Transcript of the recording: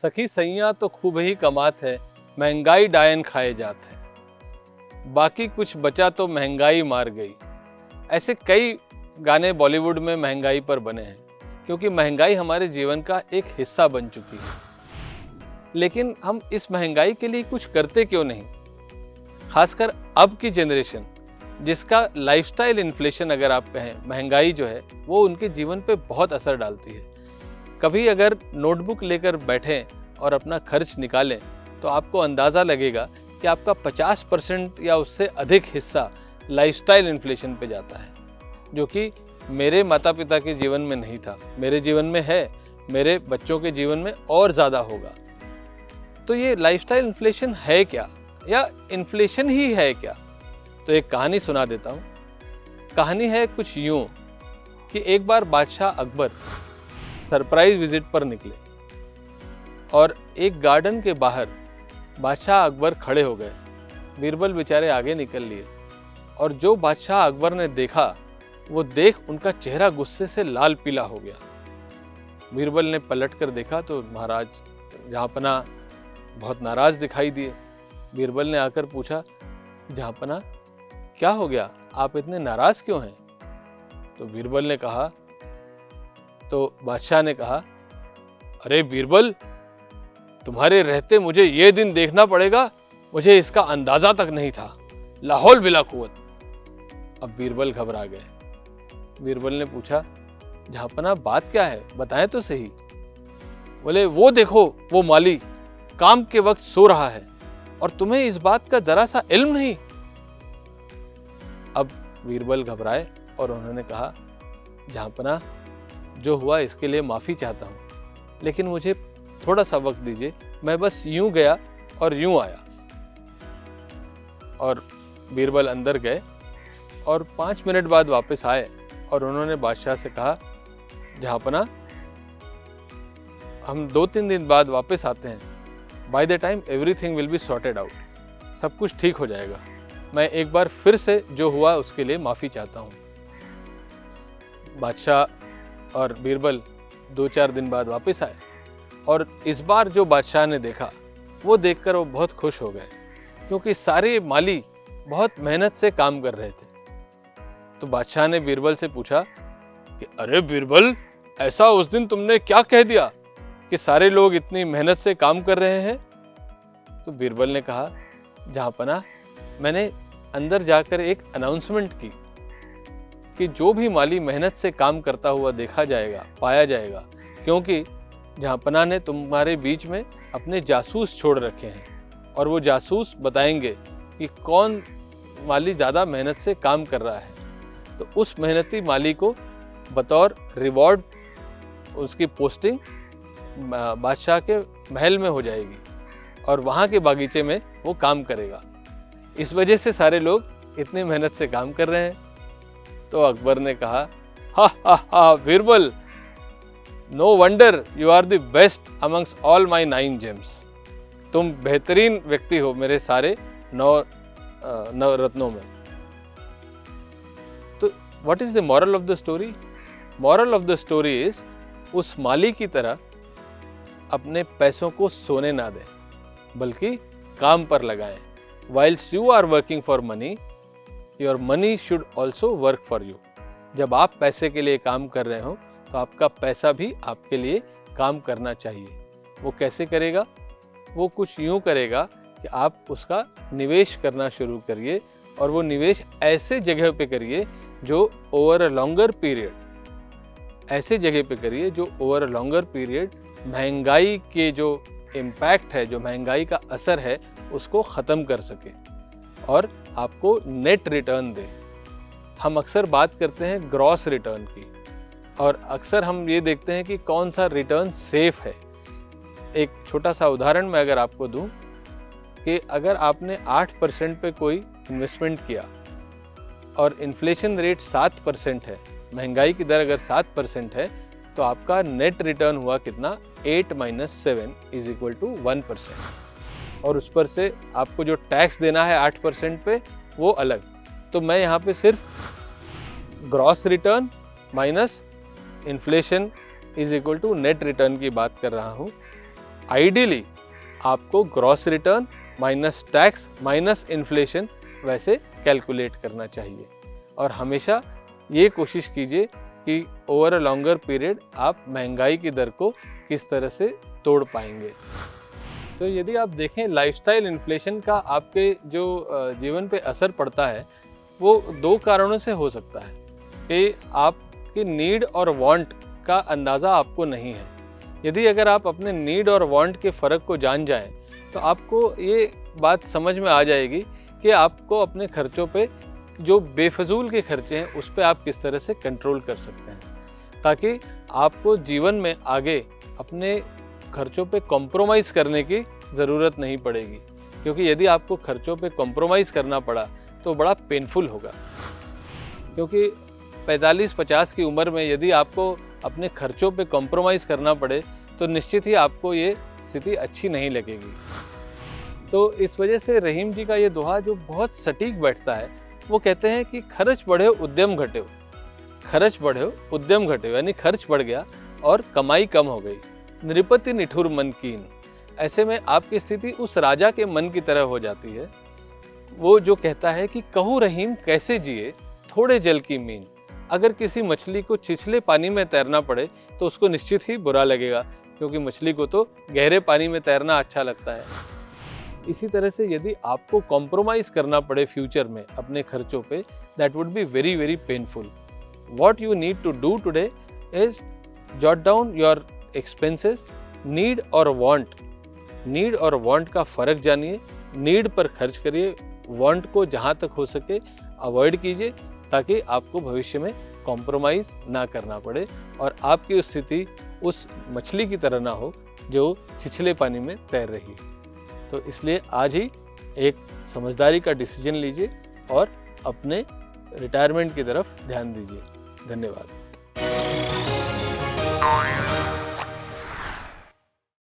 सखी सैया तो खूब ही कमात है, महंगाई डायन खाए जात है, बाकी कुछ बचा तो महंगाई मार गई। ऐसे कई गाने बॉलीवुड में महंगाई पर बने हैं, क्योंकि महंगाई हमारे जीवन का एक हिस्सा बन चुकी है। लेकिन हम इस महंगाई के लिए कुछ करते क्यों नहीं? खासकर अब की जनरेशन, जिसका लाइफस्टाइल इन्फ्लेशन अगर आप कहें, महंगाई जो है वो उनके जीवन पे बहुत असर डालती है। कभी अगर नोटबुक लेकर बैठें और अपना खर्च निकालें तो आपको अंदाज़ा लगेगा कि आपका 50% या उससे अधिक हिस्सा लाइफस्टाइल इन्फ्लेशन पे जाता है, जो कि मेरे माता पिता के जीवन में नहीं था, मेरे जीवन में है, मेरे बच्चों के जीवन में और ज़्यादा होगा। तो ये लाइफस्टाइल इन्फ्लेशन है क्या, या इन्फ्लेशन ही है क्या? तो एक कहानी सुना देता हूँ। कहानी है कुछ यूँ कि एक बार बादशाह अकबर सरप्राइज विजिट पर निकले और एक गार्डन के बाहर बादशाह अकबर खड़े हो गए। बीरबल बेचारे आगे निकल लिए और जो बादशाह अकबर ने देखा वो देख उनका चेहरा गुस्से से लाल पीला हो गया। बीरबल ने पलट कर देखा तो महाराज जहाँपना बहुत नाराज दिखाई दिए। बीरबल ने आकर पूछा, जहाँपना क्या हो गया, आप इतने नाराज क्यों हैं? तो बीरबल ने कहा, तो बादशाह ने कहा, अरे बीरबल, तुम्हारे रहते मुझे ये दिन देखना पड़ेगा, मुझे इसका अंदाजा तक नहीं था, लाहौल बिला कुव्वत। अब बीरबल घबरा गए। बीरबल ने पूछा, जहाँपना बात क्या है, बताएं तो सही। बोले, वो देखो, वो माली काम के वक्त सो रहा है और तुम्हें इस बात का जरा सा इल्म नहीं। अब बीरबल घबराए और उन्होंने कहा, जहाँपना जो हुआ इसके लिए माफ़ी चाहता हूँ, लेकिन मुझे थोड़ा सा वक्त दीजिए, मैं बस यूं गया और यूं आया। और बीरबल अंदर गए और 5 मिनट बाद वापस आए और उन्होंने बादशाह से कहा, जहाँपना हम 2-3 दिन बाद वापस आते हैं, by the time everything will be sorted out, सब कुछ ठीक हो जाएगा। मैं एक बार फिर से जो हुआ उसके लिए माफ़ी चाहता हूँ। बादशाह और बीरबल 2-4 दिन बाद वापस आए और इस बार जो बादशाह ने देखा वो देखकर वो बहुत खुश हो गए, क्योंकि सारे माली बहुत मेहनत से काम कर रहे थे। तो बादशाह ने बीरबल से पूछा कि अरे बीरबल, ऐसा उस दिन तुमने क्या कह दिया कि सारे लोग इतनी मेहनत से काम कर रहे हैं? तो बीरबल ने कहा, जहाँपना मैंने अंदर जाकर एक अनाउंसमेंट की कि जो भी माली मेहनत से काम करता हुआ देखा जाएगा, पाया जाएगा, क्योंकि जहाँपना ने तुम्हारे बीच में अपने जासूस छोड़ रखे हैं और वो जासूस बताएंगे कि कौन माली ज़्यादा मेहनत से काम कर रहा है। तो उस मेहनती माली को बतौर रिवॉर्ड उसकी पोस्टिंग बादशाह के महल में हो जाएगी और वहाँ के बागीचे में वो काम करेगा। इस वजह से सारे लोग इतनी मेहनत से काम कर रहे हैं। तो अकबर ने कहा, हा हा हा Birbal, no wonder you are the best amongst all my 9 gems. तुम बेहतरीन व्यक्ति हो मेरे सारे 9 रत्नों में। तो what is the moral of the story? Moral of the story is, उस माली की तरह अपने पैसों को सोने ना दें, बल्कि काम पर लगाएं। Whilst you are working for money, your money should also work for you. जब आप पैसे के लिए काम कर रहे हो तो आपका पैसा भी आपके लिए काम करना चाहिए। वो कैसे करेगा? वो कुछ यूँ करेगा कि आप उसका निवेश करना शुरू करिए, और वो निवेश ऐसे जगह पे करिए जो ओवर अ लॉन्गर पीरियड, ऐसे जगह पे करिए जो ओवर अ लॉन्गर पीरियड महंगाई के जो इम्पैक्ट है, जो महंगाई का असर है, उसको ख़त्म कर सके और आपको नेट रिटर्न दे। हम अक्सर बात करते हैं ग्रॉस रिटर्न की, और अक्सर हम ये देखते हैं कि कौन सा रिटर्न सेफ है। एक छोटा सा उदाहरण मैं अगर आपको दूं कि अगर आपने 8% पे कोई इन्वेस्टमेंट किया और इन्फ्लेशन रेट 7% है, महंगाई की दर अगर 7% है, तो आपका नेट रिटर्न हुआ कितना? 8 - 7 = 1%। और उस पर से आपको जो टैक्स देना है 8% पे, वो अलग। तो मैं यहाँ पे सिर्फ gross return minus inflation is equal to net return की बात कर रहा हूँ। आइडियली आपको gross return minus tax minus inflation वैसे कैलकुलेट करना चाहिए। और हमेशा ये कोशिश कीजिए कि ओवर अ लॉन्गर पीरियड आप महंगाई की दर को किस तरह से तोड़ पाएंगे। तो यदि आप देखें लाइफस्टाइल इन्फ्लेशन का आपके जो जीवन पे असर पड़ता है वो दो कारणों से हो सकता है कि आपकी नीड और वांट का अंदाज़ा आपको नहीं है। यदि अगर आप अपने नीड और वांट के फ़र्क को जान जाएं तो आपको ये बात समझ में आ जाएगी कि आपको अपने खर्चों पे जो बेफजूल के खर्चे हैं उस पर आप किस तरह से कंट्रोल कर सकते हैं, ताकि आपको जीवन में आगे अपने खर्चों पे कॉम्प्रोमाइज़ करने की ज़रूरत नहीं पड़ेगी। क्योंकि यदि आपको खर्चों पे कॉम्प्रोमाइज़ करना पड़ा तो बड़ा पेनफुल होगा। क्योंकि 45-50 की उम्र में यदि आपको अपने खर्चों पे कॉम्प्रोमाइज़ करना पड़े तो निश्चित ही आपको ये स्थिति अच्छी नहीं लगेगी। तो इस वजह से रहीम जी का ये दोहा जो बहुत सटीक बैठता है, वो कहते हैं कि खर्च बढ़े उद्यम घटे, खर्च बढ़े उद्यम घटे, यानी खर्च बढ़ गया और कमाई कम हो गई। नृपति निठुर मन कीन। ऐसे में आपकी स्थिति उस राजा के मन की तरह हो जाती है, वो जो कहता है कि कहूँ रहीम कैसे जिए थोड़े जल की मीन। अगर किसी मछली को छिछले पानी में तैरना पड़े तो उसको निश्चित ही बुरा लगेगा, क्योंकि मछली को तो गहरे पानी में तैरना अच्छा लगता है। इसी तरह से यदि आपको कॉम्प्रोमाइज़ करना पड़े फ्यूचर में अपने खर्चों पे, that would be very very painful. What you need to do today is jot down your expenses, need और वांट। नीड और वांट का फ़र्क जानिए, नीड पर खर्च करिए, वांट को जहाँ तक हो सके अवॉइड कीजिए, ताकि आपको भविष्य में कॉम्प्रोमाइज़ ना करना पड़े और आपकी स्थिति उस मछली की तरह ना हो जो छिछले पानी में तैर रही है। तो इसलिए आज ही एक समझदारी का डिसीजन लीजिए और अपने रिटायरमेंट की तरफ ध्यान दीजिए। धन्यवाद।